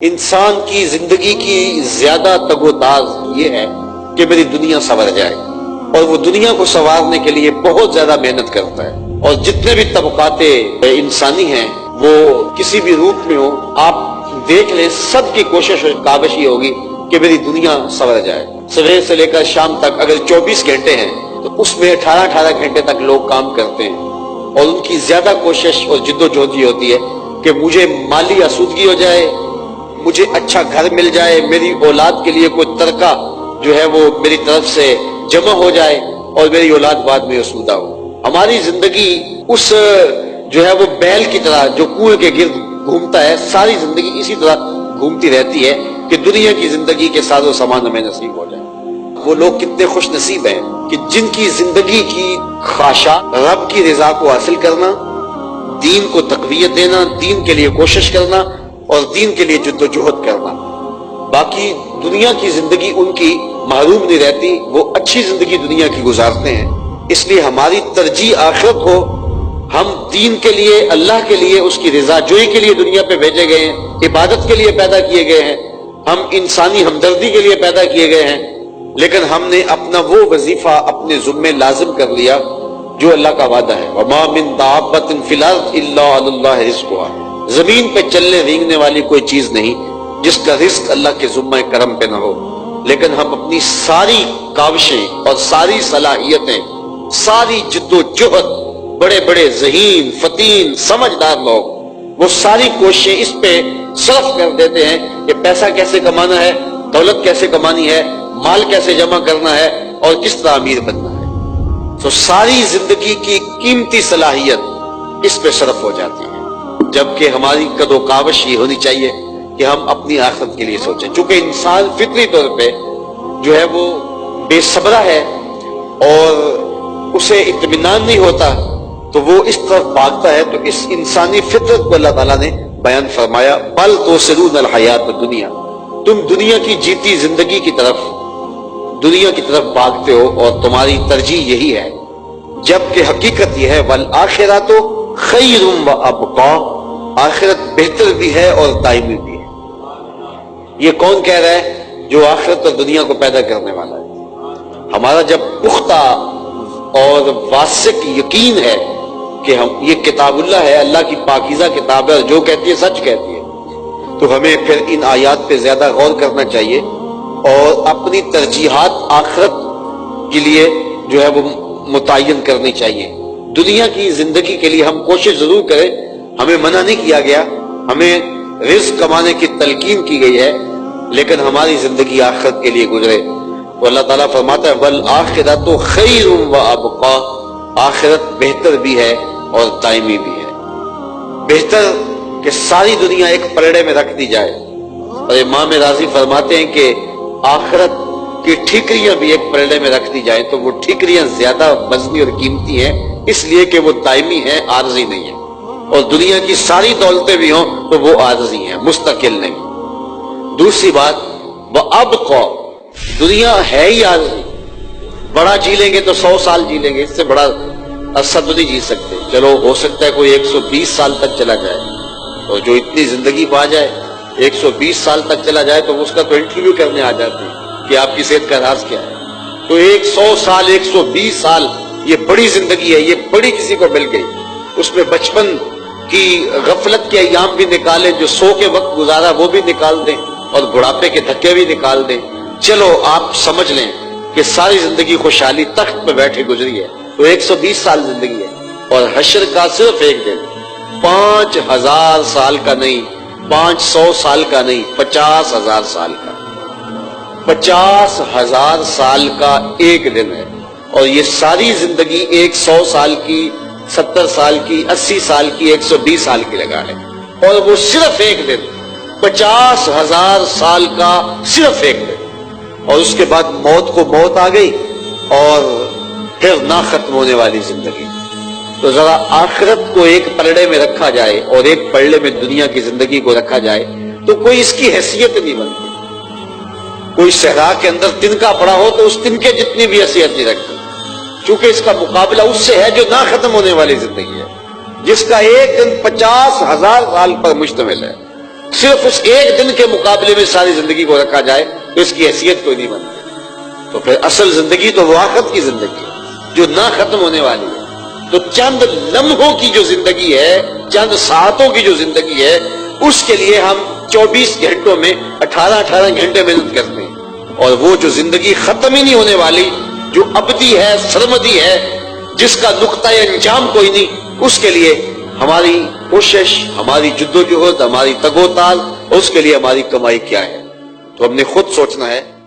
انسان کی زندگی کی زیادہ تگوتاز یہ ہے کہ میری دنیا سنور جائے، اور وہ دنیا کو سنوارنے کے لیے بہت زیادہ محنت کرتا ہے۔ اور جتنے بھی طبقات انسانی ہیں وہ کسی بھی روپ میں ہو، آپ دیکھ لیں سب کی کوشش اور کاوش یہ ہوگی کہ میری دنیا سنور جائے۔ صبح سے لے کر شام تک اگر 24 گھنٹے ہیں تو اس میں 18 گھنٹے تک لوگ کام کرتے ہیں، اور ان کی زیادہ کوشش اور جد و جہد یہ ہوتی ہے کہ مجھے مالی آسودگی ہو جائے، مجھے اچھا گھر مل جائے، میری اولاد کے لیے کوئی ترکہ جو ہے وہ میری طرف سے جمع ہو جائے اور میری اولاد بعد میں آسودہ ہو۔ ہماری زندگی اس جو ہے وہ بیل کی طرح جو کنویں کے گرد گھومتا ہے، ساری زندگی اسی طرح گھومتی رہتی ہے کہ دنیا کی زندگی کے ساز و سامان ہمیں نصیب ہو جائے۔ وہ لوگ کتنے خوش نصیب ہیں کہ جن کی زندگی کی خواہشات رب کی رضا کو حاصل کرنا، دین کو تقویت دینا، دین کے لیے کوشش کرنا اور دین کے لیے جد و جہد کرنا۔ باقی دنیا کی زندگی ان کی محروم نہیں رہتی، وہ اچھی زندگی دنیا کی گزارتے ہیں۔ اس لیے ہماری ترجیح آخرت ہو، ہم دین کے لیے، اللہ کے لیے، اس کی رضا جوئی کے لیے دنیا پہ بھیجے گئے ہیں، عبادت کے لیے پیدا کیے گئے ہیں، ہم انسانی ہمدردی کے لیے پیدا کیے گئے ہیں، لیکن ہم نے اپنا وہ وظیفہ اپنے ذمے لازم کر لیا جو اللہ کا وعدہ ہے۔ وَمَا مِن دَابَّةٍ فِي الْأَرْضِ إِلَّا عَلَى اللَّهِ رِزْقُهَا۔ زمین پہ چلنے رینگنے والی کوئی چیز نہیں جس کا رزق اللہ کے ذمہ کرم پہ نہ ہو، لیکن ہم اپنی ساری کاوشیں اور ساری صلاحیتیں، ساری جد و جہد، بڑے بڑے ذہین فتین سمجھدار لوگ وہ ساری کوششیں اس پہ صرف کر دیتے ہیں کہ پیسہ کیسے کمانا ہے، دولت کیسے کمانی ہے، مال کیسے جمع کرنا ہے اور کس طرح امیر بننا ہے۔ تو ساری زندگی کی قیمتی صلاحیت اس پہ صرف ہو جاتی ہے، جبکہ ہماری قد و کاوش یہ ہونی چاہیے کہ ہم اپنی آخرت کے لیے سوچیں۔ چونکہ انسان فطری طور پہ جو ہے وہ بے صبرہ ہے اور اسے اطمینان نہیں ہوتا تو وہ اس طرف بھاگتا ہے۔ تو اس انسانی فطرت کو اللہ تعالیٰ نے بیان فرمایا، بل تؤثرون الحیات الدنیا، تم دنیا کی جیتی زندگی کی طرف، دنیا کی طرف بھاگتے ہو اور تمہاری ترجیح یہی ہے، جبکہ حقیقت یہ ہے والآخرۃ خیر وابقیٰ، آخرت بہتر بھی ہے اور دائمی بھی ہے۔ یہ کون کہہ رہا ہے؟ جو آخرت اور دنیا کو پیدا کرنے والا ہے۔ ہمارا جب پختہ اور واثق یقین ہے کہ ہم یہ کتاب اللہ ہے، اللہ کی پاکیزہ کتاب ہے اور جو کہتی ہے سچ کہتی ہے، تو ہمیں پھر ان آیات پہ زیادہ غور کرنا چاہیے اور اپنی ترجیحات آخرت کے لیے جو ہے وہ متعین کرنی چاہیے۔ دنیا کی زندگی کے لیے ہم کوشش ضرور کریں، ہمیں منع نہیں کیا گیا، ہمیں رزق کمانے کی تلقین کی گئی ہے، لیکن ہماری زندگی آخرت کے لیے گزرے۔ تو اللہ تعالیٰ فرماتا ہے والآخرۃ خیر وابقیٰ، آخرت بہتر بھی ہے اور دائمی بھی ہے۔ بہتر کہ ساری دنیا ایک پلڑے میں رکھ دی جائے، اور امام راضی فرماتے ہیں کہ آخرت کی ٹھیکریاں بھی ایک پلڑے میں رکھ دی جائیں تو وہ ٹھیکریاں زیادہ وزنی اور قیمتی ہیں، اس لیے کہ وہ دائمی ہیں، عارضی نہیں ہیں، اور دنیا کی ساری دولتیں بھی ہوں تو وہ عارضی ہیں، مستقل نہیں۔ دوسری بات وَأَبْقَى، دنیا ہے ہی عارضی، بڑا جی لیں گے تو 100 سال جی لیں گے، اس سے بڑا عرصہ تو نہیں جی سکتے۔ چلو ہو سکتا ہے کوئی 120 سال تک چلا جائے، اور جو اتنی زندگی پا جائے 120 سال تک چلا جائے تو اس کا تو انٹرویو کرنے آ جاتے ہیں کہ آپ کی صحت کا راز کیا ہے۔ تو 100 سال 120 سال یہ بڑی زندگی ہے، یہ بڑی کسی کو مل گئی، اس میں بچپن کی غفلت کے ایام بھی نکالیں، جو سو کے وقت گزارا وہ بھی نکال دیں اور بڑھاپے کے دھکے بھی نکال دیں، چلو آپ سمجھ لیں کہ ساری زندگی خوشحالی تخت پہ بیٹھے گزری ہے، تو 120 سال زندگی ہے، اور حشر کا صرف ایک دن، 5000 سال کا نہیں، 500 سال کا نہیں، 50,000 سال کا، 50,000 سال کا ایک دن ہے، اور یہ ساری زندگی 100 سال کی، 70 سال کی، 80 سال کی، 120 سال کی لگا ہے، اور وہ صرف ایک دن، 50,000 سال کا صرف ایک دن، اور اس کے بعد موت کو موت آ گئی اور پھر نہ ختم ہونے والی زندگی۔ تو ذرا آخرت کو ایک پلڑے میں رکھا جائے اور ایک پلڑے میں دنیا کی زندگی کو رکھا جائے تو کوئی اس کی حیثیت نہیں بنتی۔ کوئی صحرا کے اندر تنکا پڑا ہو تو اس تنکے جتنی بھی حیثیت نہیں رکھتی، چونکہ اس کا مقابلہ اس سے ہے جو نہ ختم ہونے والی زندگی ہے، جس کا ایک دن 50,000 سال پر مشتمل ہے۔ صرف اس ایک دن کے مقابلے میں ساری زندگی کو رکھا جائے تو اس کی حیثیت کوئی نہیں بنتی. تو پھر اصل زندگی تو وقت کی زندگی ہے جو نہ ختم ہونے والی ہے. تو چند لمحوں کی جو زندگی ہے، چند ساعتوں کی جو زندگی ہے، اس کے لیے ہم 24 گھنٹوں میں 18 گھنٹے محنت کرتے ہیں. اور وہ جو زندگی ختم ہی نہیں ہونے والی، جو ابدی ہے، سرمدی ہے، جس کا نقطۂ انجام کوئی نہیں، اس کے لیے ہماری کوشش، ہماری جدوجہد، ہماری تگ و تال، اس کے لیے ہماری کمائی کیا ہے. تو ہم نے خود سوچنا ہے